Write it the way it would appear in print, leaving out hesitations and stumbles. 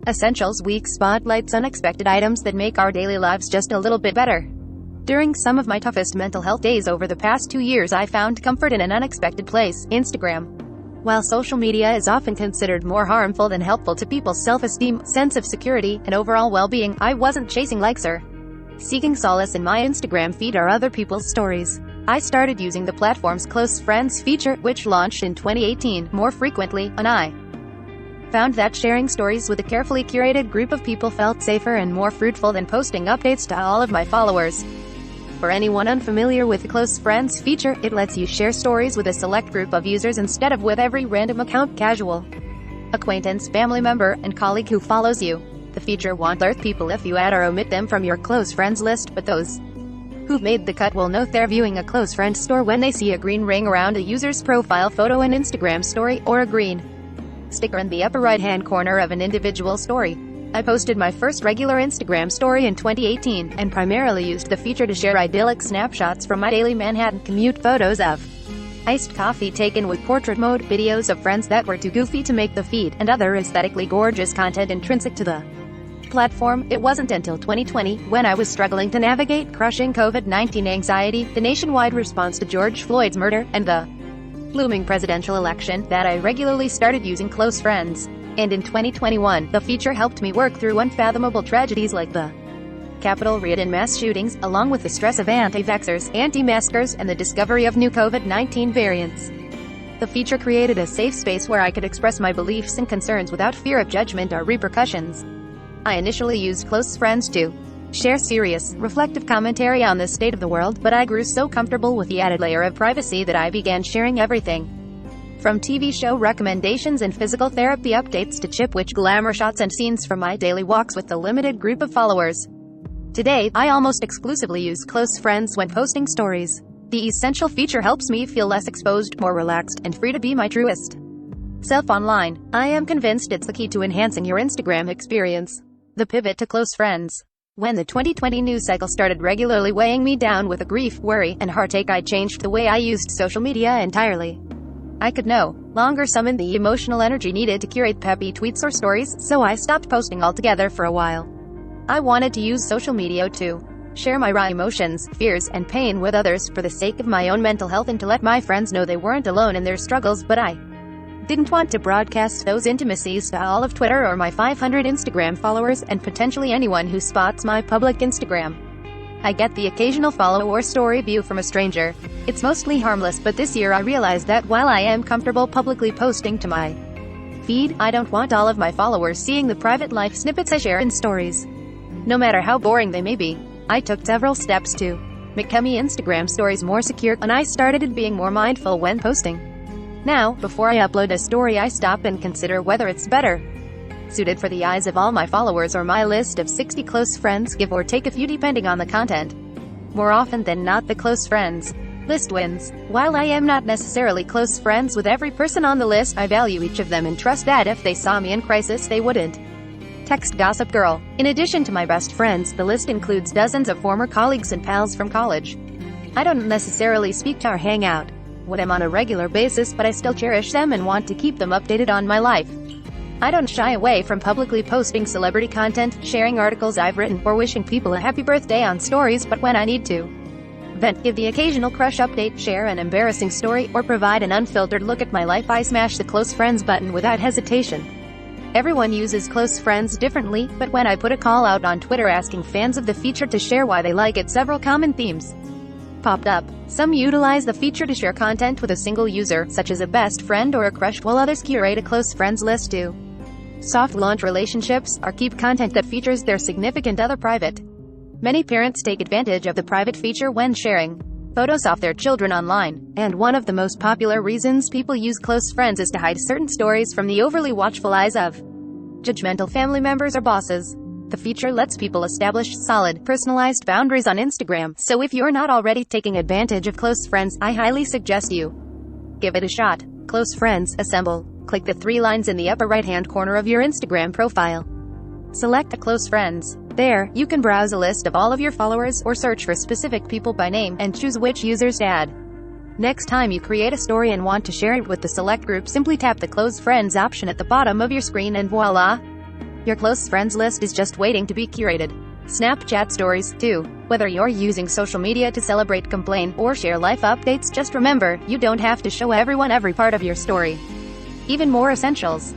Essentials Week spotlights unexpected items that make our daily lives just a little bit better. During some of my toughest mental health days over the past 2 years, I found comfort in an unexpected place: Instagram. While social media is often considered more harmful than helpful to people's self-esteem, sense of security, and overall well-being, I wasn't chasing likes or seeking solace in my Instagram feed or other people's stories. I started using the platform's Close Friends feature, which launched in 2018, more frequently, and I found that sharing stories with a carefully curated group of people felt safer and more fruitful than posting updates to all of my followers. For anyone unfamiliar with the Close Friends feature, it lets you share stories with a select group of users instead of with every random account, casual acquaintance, family member, and colleague who follows you. The feature won't alert people if you add or omit them from your close friends list, but those who've made the cut will note they're viewing a close friend store when they see a green ring around a user's profile photo, an Instagram story, or a green sticker in the upper right-hand corner of an individual story. I posted my first regular Instagram story in 2018, and primarily used the feature to share idyllic snapshots from my daily Manhattan commute, photos of iced coffee taken with portrait mode, videos of friends that were too goofy to make the feed, and other aesthetically gorgeous content intrinsic to the platform. It wasn't until 2020, when I was struggling to navigate crushing COVID-19 anxiety, the nationwide response to George Floyd's murder, and the looming presidential election, that I regularly started using Close Friends. And in 2021, the feature helped me work through unfathomable tragedies like the Capitol riot and mass shootings, along with the stress of anti-vaxxers, anti-maskers, and the discovery of new COVID-19 variants. The feature created a safe space where I could express my beliefs and concerns without fear of judgment or repercussions. I initially used Close Friends to share serious, reflective commentary on the state of the world, but I grew so comfortable with the added layer of privacy that I began sharing everything from TV show recommendations and physical therapy updates to Chipwich glamour shots and scenes from my daily walks with the limited group of followers. Today, I almost exclusively use Close Friends when posting stories. The essential feature helps me feel less exposed, more relaxed, and free to be my truest self online. I am convinced it's the key to enhancing your Instagram experience. The pivot to Close Friends. When the 2020 news cycle started regularly weighing me down with a grief, worry, and heartache, I changed the way I used social media entirely. I could no longer summon the emotional energy needed to curate peppy tweets or stories, so I stopped posting altogether for a while. I wanted to use social media to share my raw emotions, fears, and pain with others, for the sake of my own mental health and to let my friends know they weren't alone in their struggles, but I didn't want to broadcast those intimacies to all of Twitter or my 500 Instagram followers, and potentially anyone who spots my public Instagram. I get the occasional follow or story view from a stranger. It's mostly harmless, but this year I realized that while I am comfortable publicly posting to my feed, I don't want all of my followers seeing the private life snippets I share in stories, no matter how boring they may be. I took several steps to make my Instagram stories more secure, and I started being more mindful when posting. Now, before I upload a story, I stop and consider whether it's better suited for the eyes of all my followers or my list of 60 close friends, give or take a few depending on the content. More often than not, the close friends list wins. While I am not necessarily close friends with every person on the list, I value each of them and trust that if they saw me in crisis, they wouldn't text Gossip Girl. In addition to my best friends, the list includes dozens of former colleagues and pals from college. I don't necessarily speak to or hang out with them on a regular basis, but I still cherish them and want to keep them updated on my life. I don't shy away from publicly posting celebrity content, sharing articles I've written, or wishing people a happy birthday on stories, but when I need to vent, give the occasional crush update, share an embarrassing story, or provide an unfiltered look at my life, I smash the Close Friends button without hesitation. Everyone uses Close Friends differently, but when I put a call out on Twitter asking fans of the feature to share why they like it, several common themes popped up. Some utilize the feature to share content with a single user, such as a best friend or a crush, while others curate a close friends list to soft launch relationships, or keep content that features their significant other private. Many parents take advantage of the private feature when sharing photos of their children online, and one of the most popular reasons people use Close Friends is to hide certain stories from the overly watchful eyes of judgmental family members or bosses. The feature lets people establish solid, personalized boundaries on Instagram, so if you're not already taking advantage of Close Friends, I highly suggest you give it a shot. Close Friends, assemble. Click the 3 lines in the upper right-hand corner of your Instagram profile. Select a Close Friends. There, you can browse a list of all of your followers, or search for specific people by name, and choose which users to add. Next time you create a story and want to share it with the select group, simply tap the Close Friends option at the bottom of your screen and voila! Your close friends list is just waiting to be curated. Snapchat stories, too. Whether you're using social media to celebrate, complain, or share life updates, just remember, you don't have to show everyone every part of your story. Even more essentials.